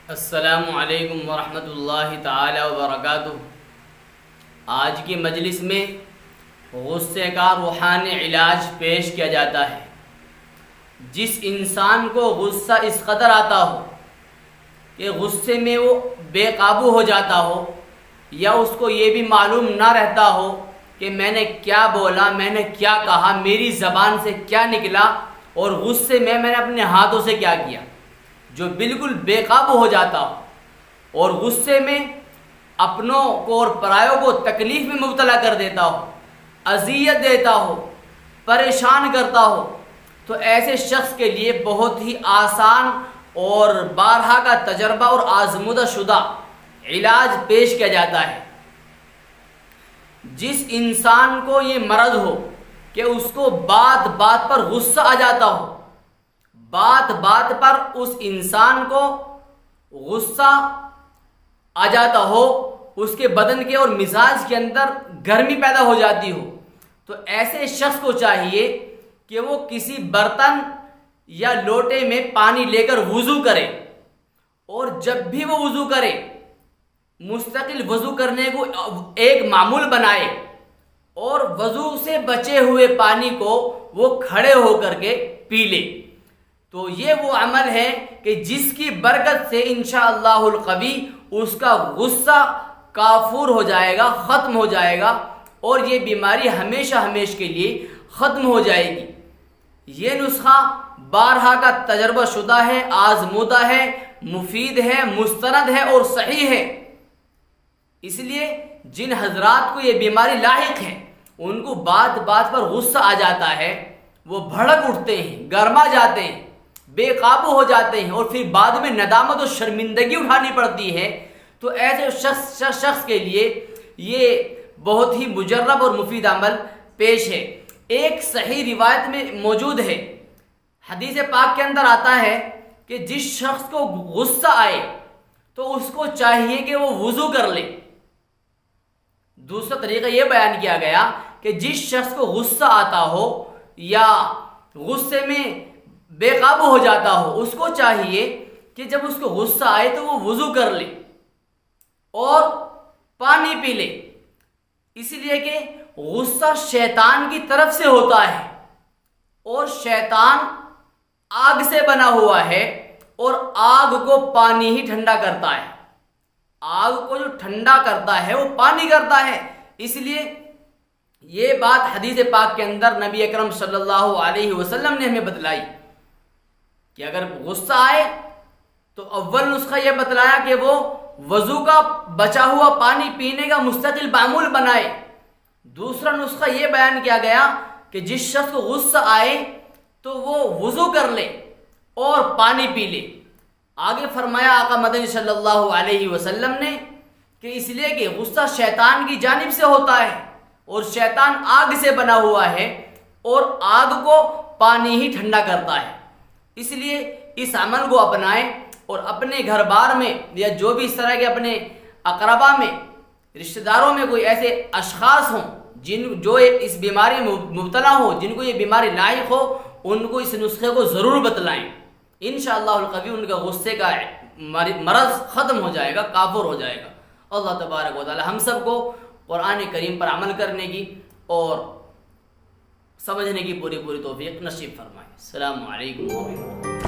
السلام علیکم ورحمۃ اللہ تعالی وبرکاتہ۔ آج کی مجلس میں غصے کا روحانی علاج پیش کیا جاتا ہے۔ جس انسان کو غصہ اس قدر آتا ہو کہ غصے میں وہ بے قابو ہو جاتا ہو، یا اس کو یہ بھی معلوم نہ رہتا ہو کہ میں نے کیا بولا، میں نے کیا کہا، میری زبان سے کیا نکلا اور غصے میں نے اپنے ہاتھوں سے کیا کیا، جو بالکل بے قابو ہو جاتا ہو اور غصے میں اپنوں کو اور پرایوں کو تکلیف میں مبتلا کر دیتا ہو، اذیت دیتا ہو، پریشان کرتا ہو، تو ایسے شخص کے لیے بہت ہی آسان اور بارہا کا تجربہ اور آزمودہ شدہ علاج پیش کیا جاتا ہے۔ جس انسان کو یہ مرض ہو کہ اس کو بات بات پر غصہ آ جاتا ہو، بات بات پر اس انسان کو غصہ آ جاتا ہو، اس کے بدن کے اور مزاج کے اندر گرمی پیدا ہو جاتی ہو، تو ایسے شخص کو چاہیے کہ وہ کسی برتن یا لوٹے میں پانی لے کر وضو کرے، اور جب بھی وہ وضو کرے مستقل وضو کرنے کو ایک معمول بنائے، اور وضو سے بچے ہوئے پانی کو وہ کھڑے ہو کر کے پی لے۔ تو یہ وہ عمل ہے کہ جس کی برکت سے انشاءاللہ القوی اس کا غصہ کافور ہو جائے گا، ختم ہو جائے گا، اور یہ بیماری ہمیشہ ہمیشہ کے لیے ختم ہو جائے گی۔ یہ نسخہ بارہا کا تجربہ شدہ ہے، آزمودہ ہے، مفید ہے، مستند ہے اور صحیح ہے۔ اس لیے جن حضرات کو یہ بیماری لاحق ہے، ان کو بات بات پر غصہ آ جاتا ہے، وہ بھڑک اٹھتے ہیں، گرما جاتے ہیں، بے قابو ہو جاتے ہیں، اور پھر بعد میں ندامت اور شرمندگی اٹھانی پڑتی ہے، تو ایسے شخص کے لیے یہ بہت ہی مجرب اور مفید عمل پیش ہے۔ ایک صحیح روایت میں موجود ہے، حدیث پاک کے اندر آتا ہے کہ جس شخص کو غصہ آئے تو اس کو چاہیے کہ وہ وضو کر لے۔ دوسرا طریقہ یہ بیان کیا گیا کہ جس شخص کو غصہ آتا ہو یا غصے میں بے قابو ہو جاتا ہو، اس کو چاہیے کہ جب اس کو غصہ آئے تو وہ وضو کر لے اور پانی پی لے، اس لیے کہ غصہ شیطان کی طرف سے ہوتا ہے، اور شیطان آگ سے بنا ہوا ہے، اور آگ کو پانی ہی ٹھنڈا کرتا ہے۔ آگ کو جو ٹھنڈا کرتا ہے وہ پانی کرتا ہے۔ اس لیے یہ بات حدیث پاک کے اندر نبی اکرم صلی اللہ علیہ وسلم نے ہمیں بتلائی کہ اگر غصہ آئے تو اول نسخہ یہ بتلایا کہ وہ وضو کا بچا ہوا پانی پینے کا مستقل معمول بنائے۔ دوسرا نسخہ یہ بیان کیا گیا کہ جس شخص کو غصہ آئے تو وہ وضو کر لے اور پانی پی لے۔ آگے فرمایا آقا مدنی صلی اللہ علیہ وسلم نے کہ اس لیے کہ غصہ شیطان کی جانب سے ہوتا ہے، اور شیطان آگ سے بنا ہوا ہے، اور آگ کو پانی ہی ٹھنڈا کرتا ہے۔ اس لیے اس عمل کو اپنائیں، اور اپنے گھر بار میں یا جو بھی اس طرح کے اپنے اقربا میں، رشتہ داروں میں کوئی ایسے اشخاص ہوں جو اس بیماری میں مبتلا ہوں، جن کو یہ بیماری لاحق ہو، ان کو اس نسخے کو ضرور بتلائیں۔ انشاءاللہ القوی ان کا غصے کا مرض ختم ہو جائے گا، کافور ہو جائے گا۔ اللہ تبارک و تعالی ہم سب کو قرآن کریم پر عمل کرنے کی اور سمجھنے کی پوری توفیق نصیب فرمائے۔ السلام علیکم ورحمۃ اللہ۔